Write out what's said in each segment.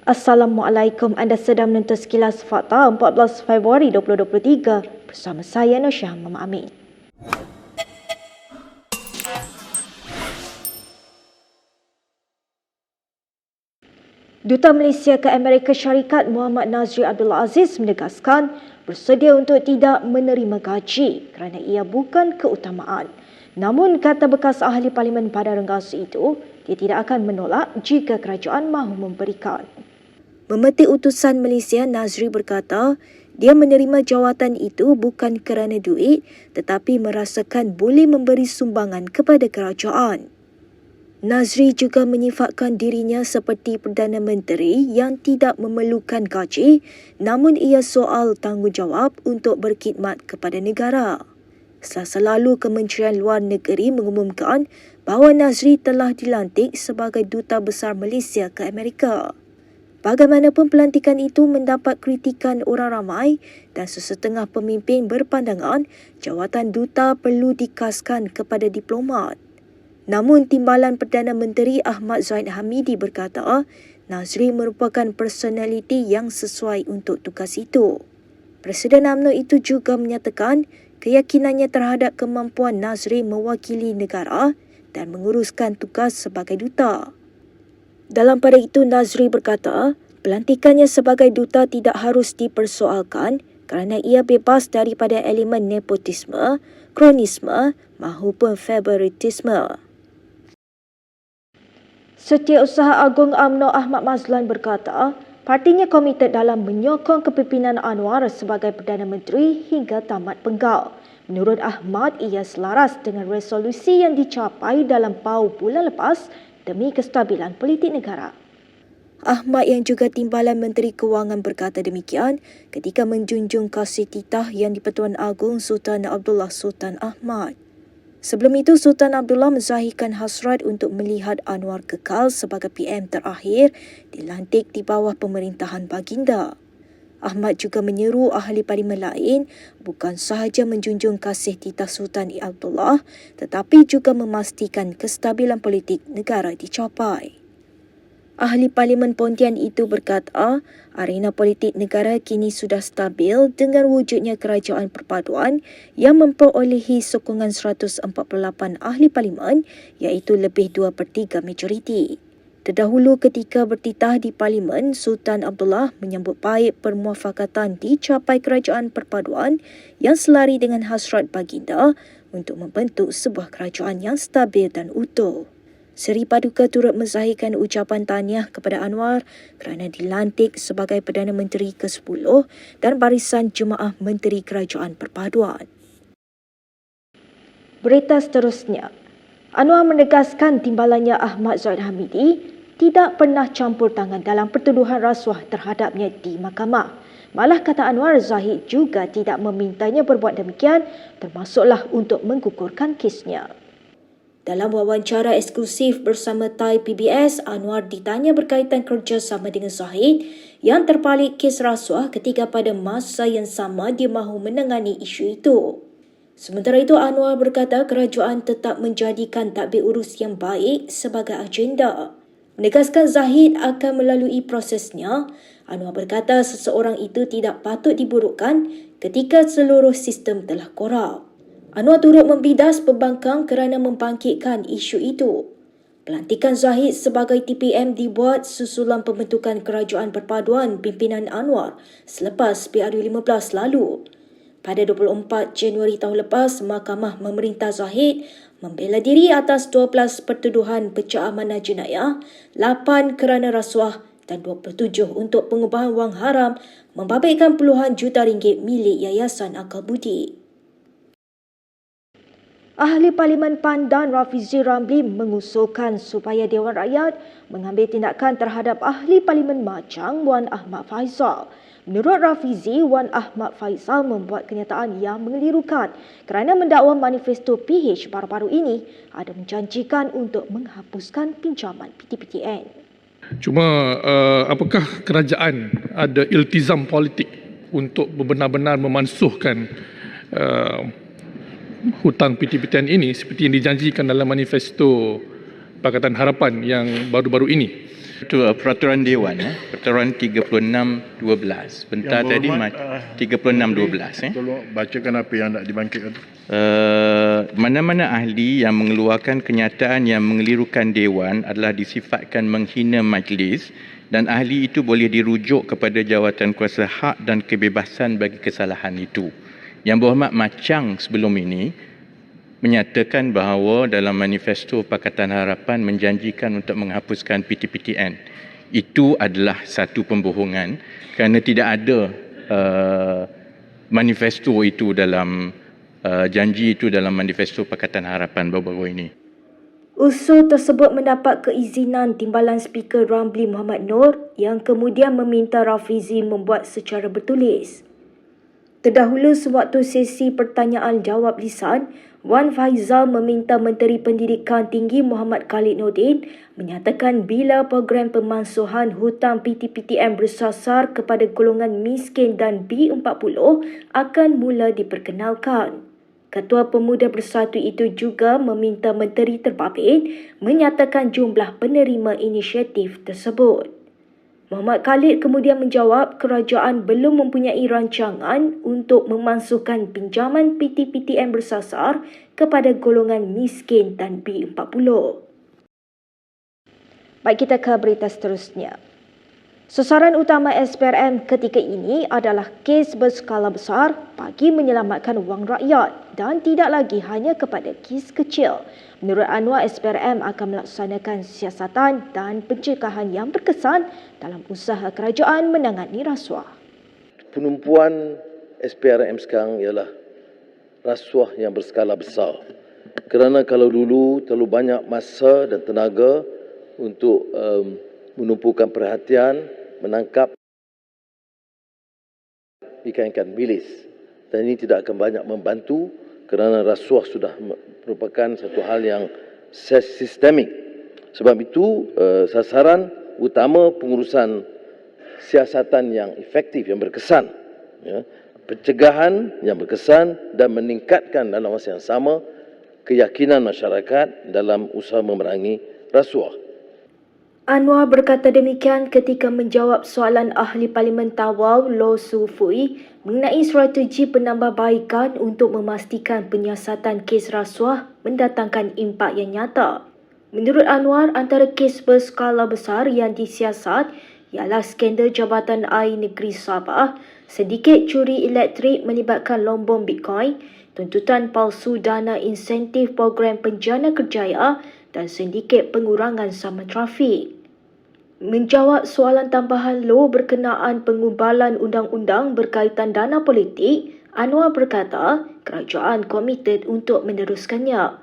Assalamualaikum, anda sedang menonton Sekilas Fakta 14 Februari 2023 bersama saya Nosyah Mama Amin. Duta Malaysia ke Amerika Syarikat Muhammad Nazri Abdul Aziz menegaskan bersedia untuk tidak menerima gaji kerana ia bukan keutamaan. Namun, kata bekas ahli parlimen pada renggasi itu, dia tidak akan menolak jika kerajaan mahu memberikan. Memetik utusan Malaysia, Nazri berkata dia menerima jawatan itu bukan kerana duit tetapi merasakan boleh memberi sumbangan kepada kerajaan. Nazri juga menyifatkan dirinya seperti Perdana Menteri yang tidak memerlukan gaji, namun ia soal tanggungjawab untuk berkhidmat kepada negara. Selasa lalu, Kementerian Luar Negeri mengumumkan bahawa Nazri telah dilantik sebagai Duta Besar Malaysia ke Amerika. Bagaimanapun, pelantikan itu mendapat kritikan orang ramai dan sesetengah pemimpin berpandangan jawatan duta perlu dikaskan kepada diplomat. Namun, Timbalan Perdana Menteri Ahmad Zahid Hamidi berkata Nazri merupakan personaliti yang sesuai untuk tugas itu. Presiden UMNO itu juga menyatakan keyakinannya terhadap kemampuan Nazri mewakili negara dan menguruskan tugas sebagai duta. Dalam pada itu, Nazri berkata pelantikannya sebagai duta tidak harus dipersoalkan kerana ia bebas daripada elemen nepotisme, kronisme maupun favoritisme. Setiausaha Agung UMNO Ahmad Mazlan berkata partinya komited dalam menyokong kepimpinan Anwar sebagai Perdana Menteri hingga tamat penggal. Menurut Ahmad, ia selaras dengan resolusi yang dicapai dalam PAU bulan lepas demi kestabilan politik negara. Ahmad yang juga Timbalan Menteri Kewangan berkata demikian ketika menjunjung kasih titah yang di-Pertuan Agong Sultan Abdullah Sultan Ahmad. Sebelum itu, Sultan Abdullah menzahirkan hasrat untuk melihat Anwar kekal sebagai PM terakhir dilantik di bawah pemerintahan baginda. Ahmad juga menyeru ahli parlimen lain bukan sahaja menjunjung kasih titah Sultan Abdullah tetapi juga memastikan kestabilan politik negara dicapai. Ahli Parlimen Pontian itu berkata, arena politik negara kini sudah stabil dengan wujudnya kerajaan perpaduan yang memperolehi sokongan 148 ahli parlimen iaitu lebih 2/3 majoriti. Terdahulu ketika bertitah di Parlimen, Sultan Abdullah menyambut baik permuafakatan dicapai kerajaan perpaduan yang selari dengan hasrat baginda untuk membentuk sebuah kerajaan yang stabil dan utuh. Seri Paduka turut menzahirkan ucapan tahniah kepada Anwar kerana dilantik sebagai Perdana Menteri ke-10 dan barisan Jemaah Menteri Kerajaan Perpaduan. Berita seterusnya, Anwar menegaskan timbalannya Ahmad Zahid Hamidi tidak pernah campur tangan dalam pertuduhan rasuah terhadapnya di mahkamah. Malah kata Anwar, Zahid juga tidak memintanya berbuat demikian termasuklah untuk menggugurkan kesnya. Dalam wawancara eksklusif bersama Thai PBS, Anwar ditanya berkaitan kerjasama dengan Zahid yang terpalit kes rasuah ketika pada masa yang sama dia mahu menangani isu itu. Sementara itu, Anwar berkata kerajaan tetap menjadikan tadbir urus yang baik sebagai agenda. Menegaskan Zahid akan melalui prosesnya, Anwar berkata seseorang itu tidak patut diburukkan ketika seluruh sistem telah korup. Anwar turut membidas pembangkang kerana membangkitkan isu itu. Pelantikan Zahid sebagai TPM dibuat susulan pembentukan kerajaan perpaduan pimpinan Anwar selepas PRU15 lalu. Pada 24 Januari tahun lepas, Mahkamah memerintah Zahid membela diri atas 12 pertuduhan pecah amanah jenayah, 8 kerana rasuah dan 27 untuk pengubahan wang haram membabitkan puluhan juta ringgit milik Yayasan Akal Budi. Ahli Parlimen Pandan Rafizi Ramli mengusulkan supaya Dewan Rakyat mengambil tindakan terhadap Ahli Parlimen Machang Wan Ahmad Faizal. Menurut Rafizi, Wan Ahmad Faizal membuat kenyataan yang mengelirukan kerana mendakwa manifesto PH baru-baru ini ada menjanjikan untuk menghapuskan pinjaman PTPTN. Cuma apakah kerajaan ada iltizam politik untuk benar-benar memansuhkan hutang PTPTN ini seperti yang dijanjikan dalam manifesto Pakatan Harapan yang baru-baru ini? Itu peraturan Dewan, peraturan 36/12. Bentar Yang tadi Berhormat, 36/12. Tolong bacakan apa yang nak dibangkitkan tu. Mana-mana ahli yang mengeluarkan kenyataan yang mengelirukan Dewan adalah disifatkan menghina majlis dan ahli itu boleh dirujuk kepada jawatan kuasa hak dan kebebasan bagi kesalahan itu. Yang Berhormat macang sebelum ini menyatakan bahawa dalam manifesto Pakatan Harapan menjanjikan untuk menghapuskan PTPTN. Itu adalah satu pembohongan kerana tidak ada manifesto itu dalam janji itu dalam manifesto Pakatan Harapan baru-baru ini. Usul tersebut mendapat keizinan Timbalan Speaker Ramli Muhammad Noor yang kemudian meminta Rafizi membuat secara bertulis. Terdahulu sewaktu sesi pertanyaan jawab lisan, Wan Faizal meminta Menteri Pendidikan Tinggi Muhammad Khalid Nordin menyatakan bila program pemansuhan hutang PTPTN bersasar kepada golongan miskin dan B40 akan mula diperkenalkan. Ketua Pemuda Bersatu itu juga meminta Menteri Terbabit menyatakan jumlah penerima inisiatif tersebut. Muhammad Khalid kemudian menjawab kerajaan belum mempunyai rancangan untuk memansuhkan pinjaman PTPTN bersasar kepada golongan miskin dan B40. Baik, kita ke berita seterusnya. Sasaran utama SPRM ketika ini adalah kes berskala besar bagi menyelamatkan wang rakyat dan tidak lagi hanya kepada kes kecil. Menurut Anwar, SPRM akan melaksanakan siasatan dan pencegahan yang berkesan dalam usaha kerajaan menangani rasuah. Penumpuan SPRM sekarang ialah rasuah yang berskala besar. Kerana kalau dulu terlalu banyak masa dan tenaga untuk menumpukan perhatian, menangkap ikan-ikan bilis. Dan ini tidak akan banyak membantu kerana rasuah sudah merupakan satu hal yang sistemik. Sebab itu sasaran utama pengurusan siasatan yang efektif, yang berkesan, pencegahan yang berkesan dan meningkatkan dalam masa yang sama keyakinan masyarakat dalam usaha memerangi rasuah. Anwar berkata demikian ketika menjawab soalan Ahli Parlimen Tawau Loh Su Fui mengenai strategi penambahbaikan untuk memastikan penyiasatan kes rasuah mendatangkan impak yang nyata. Menurut Anwar, antara kes berskala besar yang disiasat ialah skandal Jabatan Air Negeri Sabah, sedikit curi elektrik melibatkan lombong Bitcoin, tuntutan palsu dana insentif program penjana kerjaya dan sindiket pengurangan saman trafik. Menjawab soalan tambahan Loh berkenaan pengubalan undang-undang berkaitan dana politik, Anwar berkata kerajaan komited untuk meneruskannya.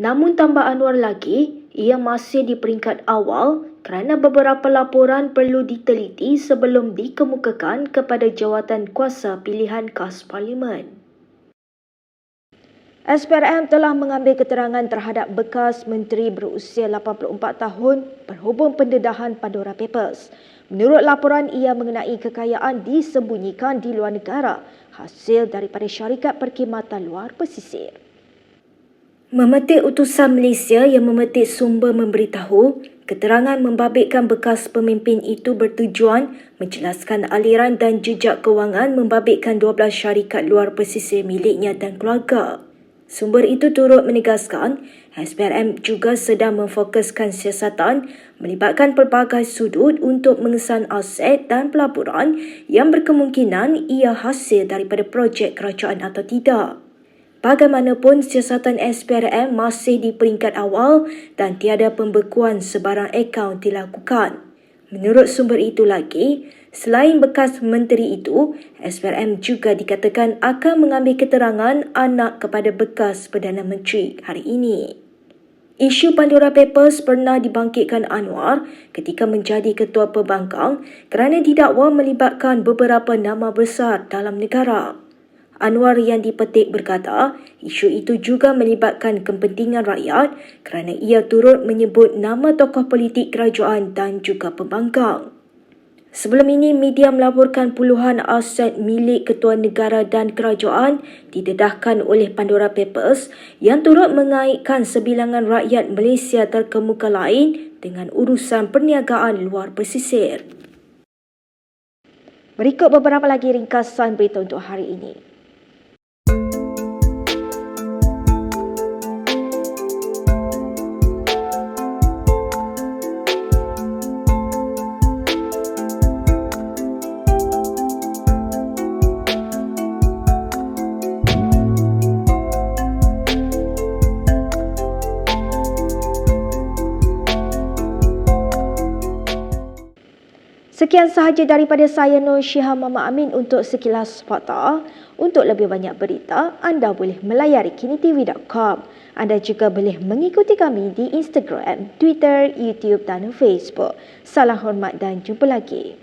Namun tambah Anwar lagi, ia masih di peringkat awal kerana beberapa laporan perlu diteliti sebelum dikemukakan kepada jawatan kuasa pilihan khas Parlimen. SPRM telah mengambil keterangan terhadap bekas menteri berusia 84 tahun berhubung pendedahan Pandora Papers. Menurut laporan, ia mengenai kekayaan disembunyikan di luar negara hasil daripada syarikat perkhidmatan luar pesisir. Memetik utusan Malaysia yang memetik sumber memberitahu, keterangan membabitkan bekas pemimpin itu bertujuan menjelaskan aliran dan jejak kewangan membabitkan 12 syarikat luar pesisir miliknya dan keluarga. Sumber itu turut menegaskan SPRM juga sedang memfokuskan siasatan melibatkan pelbagai sudut untuk mengesan aset dan pelaburan yang berkemungkinan ia hasil daripada projek kerajaan atau tidak. Bagaimanapun, siasatan SPRM masih di peringkat awal dan tiada pembekuan sebarang akaun dilakukan. Menurut sumber itu lagi, selain bekas menteri itu, SPRM juga dikatakan akan mengambil keterangan anak kepada bekas Perdana Menteri hari ini. Isu Pandora Papers pernah dibangkitkan Anwar ketika menjadi Ketua Pembangkang kerana didakwa melibatkan beberapa nama besar dalam negara. Anwar yang dipetik berkata, isu itu juga melibatkan kepentingan rakyat kerana ia turut menyebut nama tokoh politik kerajaan dan juga pembangkang. Sebelum ini, media melaporkan puluhan aset milik ketua negara dan kerajaan didedahkan oleh Pandora Papers yang turut mengaitkan sebilangan rakyat Malaysia terkemuka lain dengan urusan perniagaan luar pesisir. Berikut beberapa lagi ringkasan berita untuk hari ini. Sekian sahaja daripada saya Nur Syihah Muhammad Amin untuk Sekilas Fakta. Untuk lebih banyak berita, anda boleh melayari kinitv.com. Anda juga boleh mengikuti kami di Instagram, Twitter, YouTube dan Facebook. Salam hormat dan jumpa lagi.